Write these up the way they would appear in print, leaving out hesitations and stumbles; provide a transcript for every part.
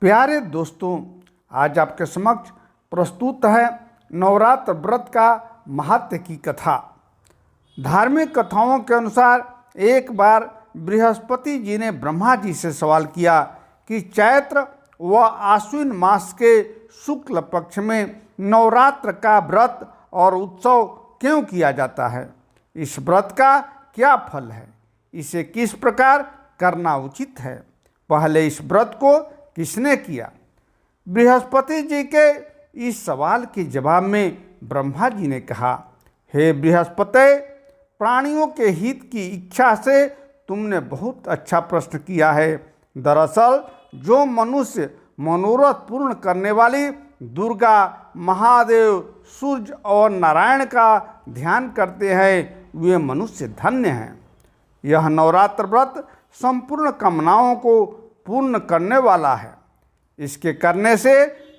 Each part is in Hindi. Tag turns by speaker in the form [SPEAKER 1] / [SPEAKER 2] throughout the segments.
[SPEAKER 1] प्यारे दोस्तों, आज आपके समक्ष प्रस्तुत है नवरात्र व्रत का महत्व की कथा। धार्मिक कथाओं के अनुसार एक बार बृहस्पति जी ने ब्रह्मा जी से सवाल किया कि चैत्र व आश्विन मास के शुक्ल पक्ष में नवरात्र का व्रत और उत्सव क्यों किया जाता है? इस व्रत का क्या फल है? इसे किस प्रकार करना उचित है? पहले इस व्रत को किसने किया? बृहस्पति जी के इस सवाल के जवाब में ब्रह्मा जी ने कहा, हे बृहस्पति, प्राणियों के हित की इच्छा से तुमने बहुत अच्छा प्रश्न किया है। दरअसल जो मनुष्य मनोरथ पूर्ण करने वाली दुर्गा, महादेव, सूर्य और नारायण का ध्यान करते हैं, वे मनुष्य धन्य हैं। यह नवरात्र व्रत संपूर्ण कामनाओं को पूर्ण करने वाला है। इसके करने से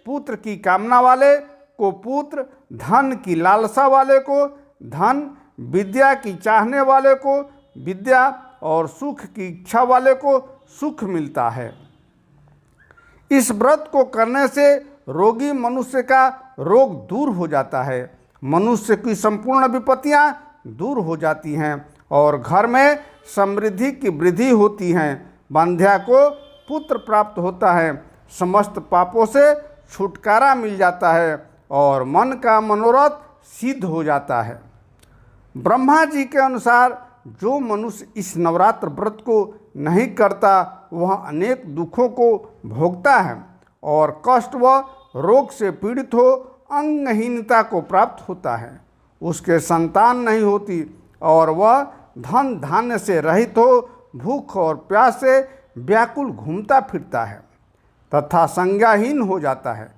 [SPEAKER 1] पुत्र की कामना वाले को पुत्र, धन की लालसा वाले को धन, विद्या की चाहने वाले को विद्या और सुख की इच्छा वाले को सुख मिलता है। इस व्रत को करने से रोगी मनुष्य का रोग दूर हो जाता है, मनुष्य की संपूर्ण विपत्तियां दूर हो जाती हैं और घर में समृद्धि की वृद्धि होती है। बंध्या को पुत्र प्राप्त होता है, समस्त पापों से छुटकारा मिल जाता है और मन का मनोरथ सिद्ध हो जाता है। ब्रह्मा जी के अनुसार जो मनुष्य इस नवरात्र व्रत को नहीं करता वह अनेक दुखों को भोगता है और कष्ट व रोग से पीड़ित हो अंगहीनता को प्राप्त होता है। उसके संतान नहीं होती और वह धन धान्य से रहित हो भूख और प्यास से व्याकुल घूमता फिरता है तथा संज्ञाहीन हो जाता है।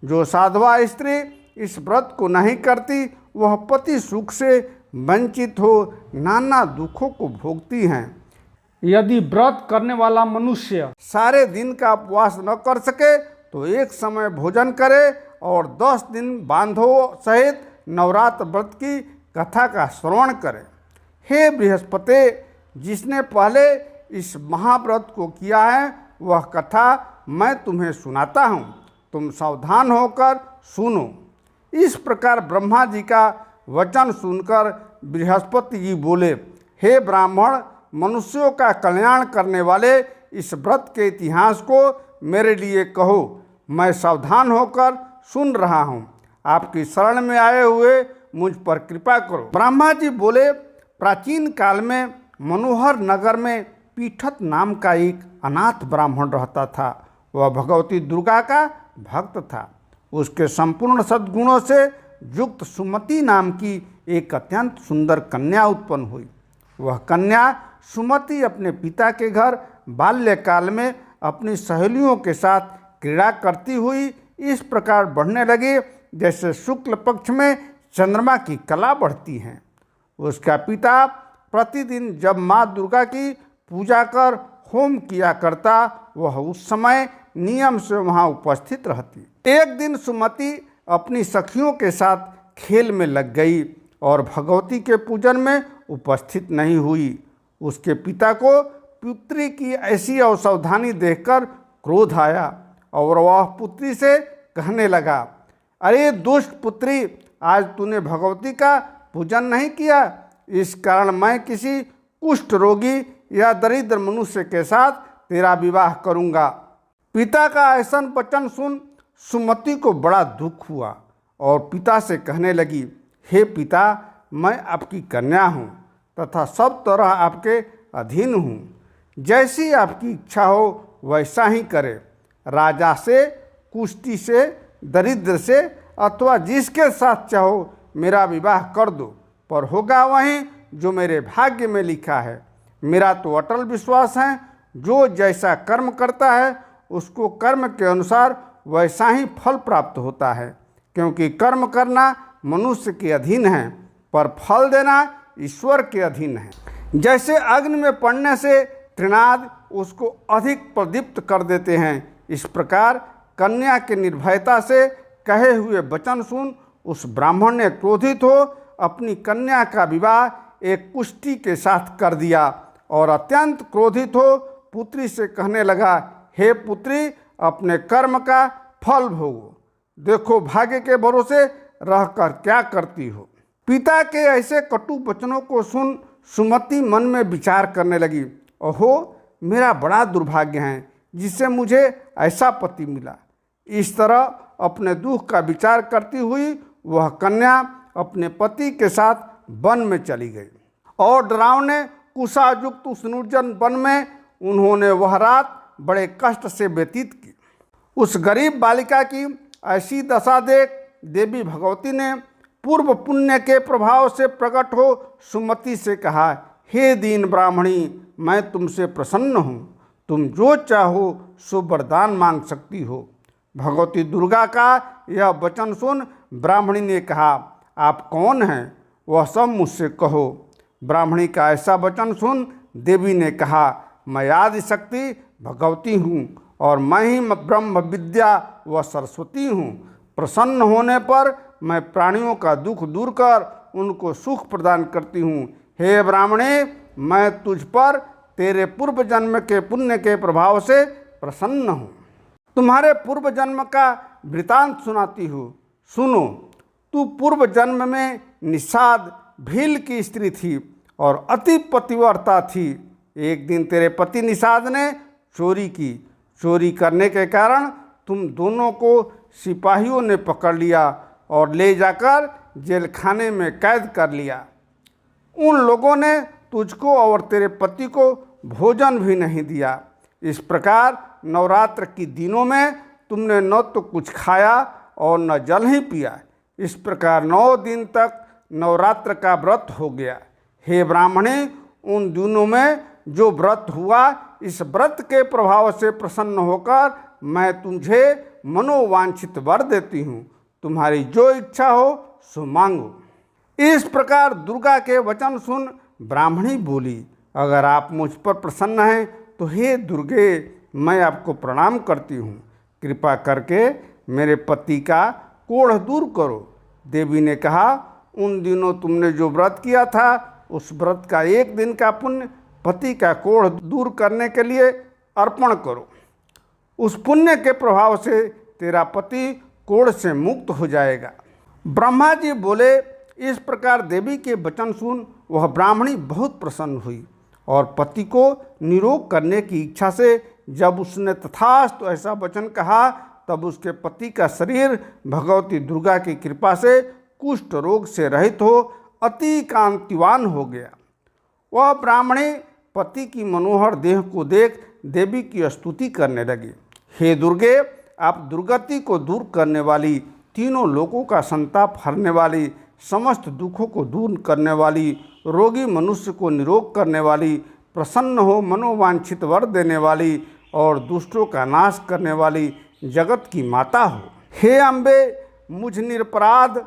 [SPEAKER 1] जो साधवा स्त्री इस व्रत को नहीं करती वह पति सुख से वंचित हो नाना दुखों को भोगती हैं। यदि व्रत करने वाला मनुष्य सारे दिन का उपवास न कर सके तो एक समय भोजन करे और 10 दिन बांधों सहित नवरात्र व्रत की कथा का श्रवण करे। हे बृहस्पति, जिसने पहले इस महाव्रत को किया है वह कथा मैं तुम्हें सुनाता हूँ, तुम सावधान होकर सुनो। इस प्रकार ब्रह्मा जी का वचन सुनकर बृहस्पति जी बोले, हे ब्राह्मण, मनुष्यों का कल्याण करने वाले इस व्रत के इतिहास को मेरे लिए कहो, मैं सावधान होकर सुन रहा हूँ। आपकी शरण में आए हुए मुझ पर कृपा करो। ब्रह्मा जी बोले, प्राचीन काल में मनोहर नगर में पीठत नाम का एक अनाथ ब्राह्मण रहता था। वह भगवती दुर्गा का भक्त था। उसके संपूर्ण सद्गुणों से युक्त सुमति नाम की एक अत्यंत सुंदर कन्या उत्पन्न हुई। वह कन्या सुमति अपने पिता के घर बाल्यकाल में अपनी सहेलियों के साथ क्रीड़ा करती हुई इस प्रकार बढ़ने लगी जैसे शुक्ल पक्ष में चंद्रमा की कला बढ़ती है। उसका पिता प्रतिदिन जब माँ दुर्गा की पूजा कर होम किया करता वह उस समय नियम से वहाँ उपस्थित रहती। एक दिन सुमति अपनी सखियों के साथ खेल में लग गई और भगवती के पूजन में उपस्थित नहीं हुई। उसके पिता को पुत्री की ऐसी असावधानी देखकर क्रोध आया और वह पुत्री से कहने लगा, अरे दुष्ट पुत्री, आज तूने भगवती का पूजन नहीं किया, इस कारण मैं किसी कुष्ठ रोगी या दरिद्र मनुष्य के साथ तेरा विवाह करूंगा। पिता का ऐसा वचन सुन सुमति को बड़ा दुख हुआ और पिता से कहने लगी, हे पिता, मैं आपकी कन्या हूँ तथा सब तरह आपके अधीन हूँ। जैसी आपकी इच्छा हो वैसा ही करे। राजा से, कुष्ठी से, दरिद्र से अथवा जिसके साथ चाहो मेरा विवाह कर दो, पर होगा वहीं जो मेरे भाग्य में लिखा है। मेरा तो अटल विश्वास है, जो जैसा कर्म करता है उसको कर्म के अनुसार वैसा ही फल प्राप्त होता है, क्योंकि कर्म करना मनुष्य के अधीन है पर फल देना ईश्वर के अधीन है। जैसे अग्नि में पड़ने से तृणाद उसको अधिक प्रदीप्त कर देते हैं, इस प्रकार कन्या के निर्भयता से कहे हुए वचन सुन उस ब्राह्मण ने क्रोधित हो अपनी कन्या का विवाह एक कुष्ठी के साथ कर दिया और अत्यंत क्रोधित हो पुत्री से कहने लगा, हे पुत्री, अपने कर्म का फल भोगो। देखो भाग्य के भरोसे रहकर क्या करती हो। पिता के ऐसे कटु वचनों को सुन सुमति मन में विचार करने लगी, ओहो मेरा बड़ा दुर्भाग्य है जिससे मुझे ऐसा पति मिला। इस तरह अपने दुख का विचार करती हुई वह कन्या अपने पति के साथ वन में चली गई और डरावने कुशायुक्त उस निर्जन वन में उन्होंने वह रात बड़े कष्ट से व्यतीत की। उस गरीब बालिका की ऐसी दशा देख देवी भगवती ने पूर्व पुण्य के प्रभाव से प्रकट हो सुमति से कहा, हे दीन ब्राह्मणी, मैं तुमसे प्रसन्न हूँ, तुम जो चाहो सो वरदान मांग सकती हो। भगवती दुर्गा का यह वचन सुन ब्राह्मणी ने कहा, आप कौन हैं, वह सब मुझसे कहो। ब्राह्मणी का ऐसा वचन सुन देवी ने कहा, मैं आदि शक्ति भगवती हूँ और मैं ही ब्रह्म विद्या व सरस्वती हूँ। प्रसन्न होने पर मैं प्राणियों का दुख दूर कर उनको सुख प्रदान करती हूँ। हे ब्राह्मणे, मैं तुझ पर तेरे पूर्व जन्म के पुण्य के प्रभाव से प्रसन्न हूँ। तुम्हारे पूर्व जन्म का वृतांत सुनाती हूँ, सुनो। तू पूर्व जन्म में निषाद भील की स्त्री थी और अति पतिव्रता थी। एक दिन तेरे पति निषाद ने चोरी की। चोरी करने के कारण तुम दोनों को सिपाहियों ने पकड़ लिया और ले जाकर जेल खाने में कैद कर लिया। उन लोगों ने तुझको और तेरे पति को भोजन भी नहीं दिया। इस प्रकार नवरात्र के दिनों में तुमने न तो कुछ खाया और न जल ही पिया। इस प्रकार 9 दिन तक नवरात्र का व्रत हो गया। हे ब्राह्मणे, उन दिनों में जो व्रत हुआ, इस व्रत के प्रभाव से प्रसन्न होकर मैं तुझे मनोवांछित वर देती हूँ। तुम्हारी जो इच्छा हो सो मांगो। इस प्रकार दुर्गा के वचन सुन ब्राह्मणी बोली, अगर आप मुझ पर प्रसन्न हैं तो हे दुर्गे, मैं आपको प्रणाम करती हूँ। कृपा करके मेरे पति का कोढ़ दूर करो। देवी ने कहा, उन दिनों तुमने जो व्रत किया था उस व्रत का 1 दिन का पुण्य पति का कोढ़ दूर करने के लिए अर्पण करो। उस पुण्य के प्रभाव से तेरा पति कोढ़ से मुक्त हो जाएगा। ब्रह्मा जी बोले, इस प्रकार देवी के वचन सुन वह ब्राह्मणी बहुत प्रसन्न हुई और पति को निरोग करने की इच्छा से जब उसने तथास्तु ऐसा वचन कहा, तब उसके पति का शरीर भगवती दुर्गा की कृपा से कुष्ठ रोग से रहित हो अति कांतिवान हो गया। वह ब्राह्मणी पति की मनोहर देह को देख देवी की स्तुति करने लगी। हे दुर्गे, आप दुर्गति को दूर करने वाली, तीनों लोकों का संताप हरने वाली, समस्त दुखों को दूर करने वाली, रोगी मनुष्य को निरोग करने वाली, प्रसन्न हो मनोवांछित वर देने वाली और दुष्टों का नाश करने वाली जगत की माता हो। हे अम्बे, मुझ निरपराध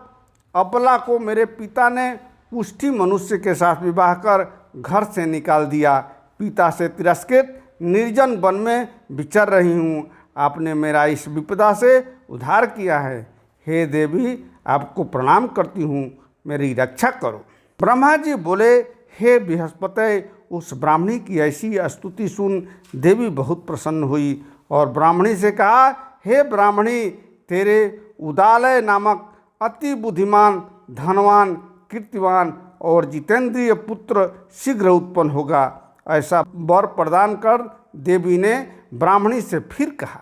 [SPEAKER 1] अबला को मेरे पिता ने पुष्टि मनुष्य के साथ विवाह कर घर से निकाल दिया। पिता से तिरस्कृत निर्जन वन में विचर रही हूँ। आपने मेरा इस विपदा से उद्धार किया है। हे देवी, आपको प्रणाम करती हूँ, मेरी रक्षा करो। ब्रह्मा जी बोले, हे बृहस्पति, उस ब्राह्मणी की ऐसी स्तुति सुन देवी बहुत प्रसन्न हुई और ब्राह्मणी से कहा, हे ब्राह्मणी, तेरे उदालय नामक अति बुद्धिमान, धनवान, कीर्तिवान और जितेंद्रिय पुत्र शीघ्र उत्पन्न होगा। ऐसा वर प्रदान कर देवी ने ब्राह्मणी से फिर कहा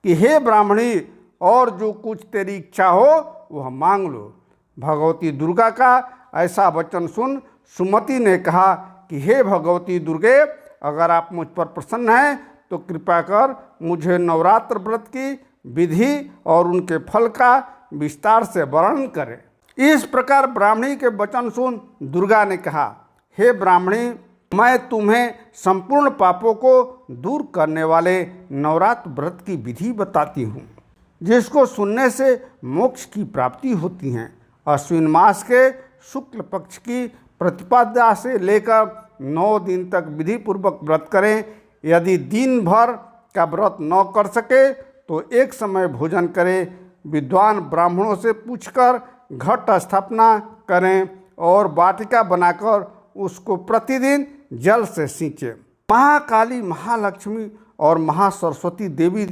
[SPEAKER 1] कि हे ब्राह्मणी, और जो कुछ तेरी इच्छा हो वह मांग लो। भगवती दुर्गा का ऐसा वचन सुन सुमति ने कहा कि हे भगवती दुर्गे, अगर आप मुझ पर प्रसन्न हैं तो कृपा कर मुझे नवरात्र व्रत की विधि और उनके फल का विस्तार से वर्णन करें। इस प्रकार ब्राह्मणी के वचन सुन दुर्गा ने कहा, हे ब्राह्मणी, मैं तुम्हें संपूर्ण पापों को दूर करने वाले नवरात्र व्रत की विधि बताती हूँ, जिसको सुनने से मोक्ष की प्राप्ति होती है। अश्विन मास के शुक्ल पक्ष की प्रतिपदा से लेकर 9 दिन तक विधि पूर्वक व्रत करें। यदि दिन भर का व्रत न कर सके तो एक समय भोजन करें। विद्वान ब्राह्मणों से पूछकर घट स्थापना करें और वाटिका बनाकर उसको प्रतिदिन जल से सींचें। महाकाली, महालक्ष्मी और महासरस्वती देवी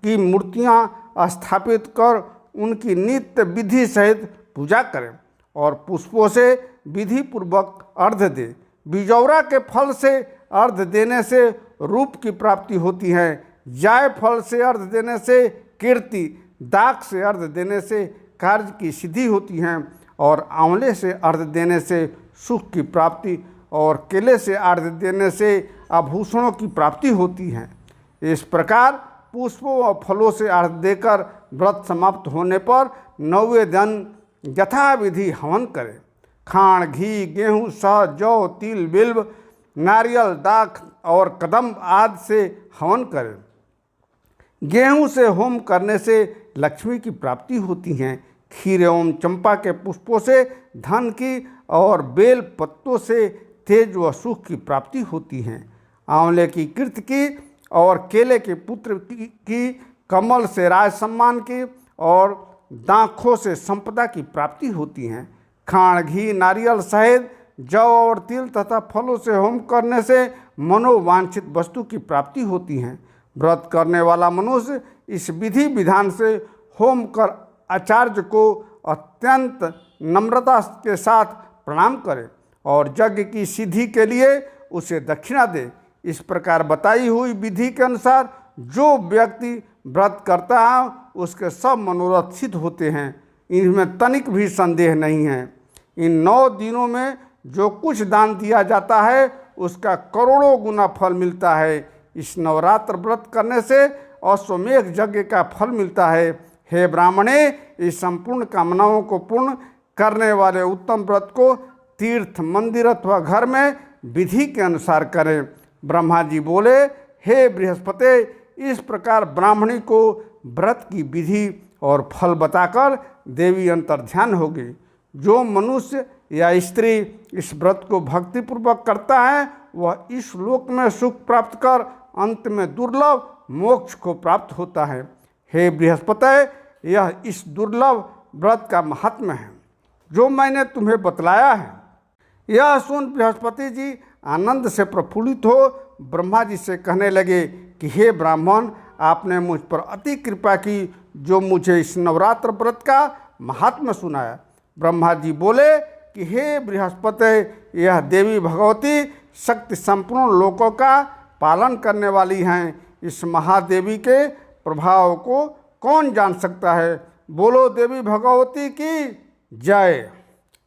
[SPEAKER 1] की मूर्तियां स्थापित कर उनकी नित्य विधि सहित पूजा करें और पुष्पों से विधि पूर्वक अर्घ्य दे। बिजौरा के फल से अर्घ्य देने से रूप की प्राप्ति होती है। जायफल से अर्घ्य देने से कीर्ति, दाख से अर्घ्य देने से कार्य की सिद्धि होती है और आंवले से अर्घ्य देने से सुख की प्राप्ति और केले से अर्घ्य देने से आभूषणों की प्राप्ति होती है। इस प्रकार पुष्पों और फलों से अर्घ्य देकर व्रत समाप्त होने पर 9वें दिन यथाविधि हवन करें। खांड, घी, गेहूँ, शहद, जौ, तिल, बिल्व, नारियल, दाख और कदम्ब आदि से हवन करें। गेहूँ से होम करने से लक्ष्मी की प्राप्ति होती है। खीर एवं चंपा के पुष्पों से धन की और बेल पत्तों से तेज व सुख की प्राप्ति होती है। आंवले की कीर्ति की और केले के पुत्र की, कमल से राज सम्मान की और दाखों से संपदा की प्राप्ति होती है। खांड, घी, नारियल, शहद, जौ और तिल तथा फलों से होम करने से मनोवांछित वस्तु की प्राप्ति होती है। व्रत करने वाला मनुष्य इस विधि विधान से होम कर आचार्य को अत्यंत नम्रता के साथ प्रणाम करे और यज्ञ की सिद्धि के लिए उसे दक्षिणा दे। इस प्रकार बताई हुई विधि के अनुसार जो व्यक्ति व्रत करता है उसके सब मनोरथ सिद्ध होते हैं, इनमें तनिक भी संदेह नहीं है। इन 9 दिनों में जो कुछ दान दिया जाता है उसका करोड़ों गुना फल मिलता है। इस नवरात्र व्रत करने से अश्वमेध यज्ञ का फल मिलता है। हे ब्राह्मणे, इस संपूर्ण कामनाओं को पूर्ण करने वाले उत्तम व्रत को तीर्थ, मंदिर अथवा घर में विधि के अनुसार करें। ब्रह्मा जी बोले, हे बृहस्पति, इस प्रकार ब्राह्मणी को व्रत की विधि और फल बताकर देवी अंतर्ध्यान होगी। जो मनुष्य या स्त्री इस व्रत को भक्तिपूर्वक करता है वह इस लोक में सुख प्राप्त कर अंत में दुर्लभ मोक्ष को प्राप्त होता है। हे बृहस्पति, यह इस दुर्लभ व्रत का महात्म्य है जो मैंने तुम्हें बतलाया है। यह सुन बृहस्पति जी आनंद से प्रफुल्लित हो ब्रह्मा जी से कहने लगे कि हे ब्राह्मण, आपने मुझ पर अति कृपा की जो मुझे इस नवरात्र व्रत का महात्म्य सुनाया। ब्रह्मा जी बोले कि हे बृहस्पति, यह देवी भगवती शक्ति संपूर्ण लोकों का पालन करने वाली हैं। इस महादेवी के प्रभाव को कौन जान सकता है। बोलो देवी भगवती की जय।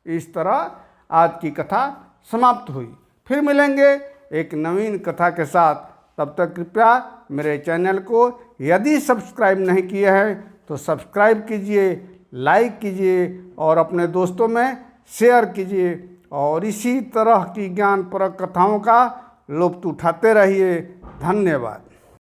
[SPEAKER 1] इस तरह आज की कथा समाप्त हुई। फिर मिलेंगे एक नवीन कथा के साथ। तब तक कृपया मेरे चैनल को यदि सब्सक्राइब नहीं किए हैं तो सब्सक्राइब कीजिए, लाइक कीजिए और अपने दोस्तों में शेयर कीजिए और इसी तरह की ज्ञानप्रद कथाओं का लुत्फ़ उठाते रहिए। धन्यवाद।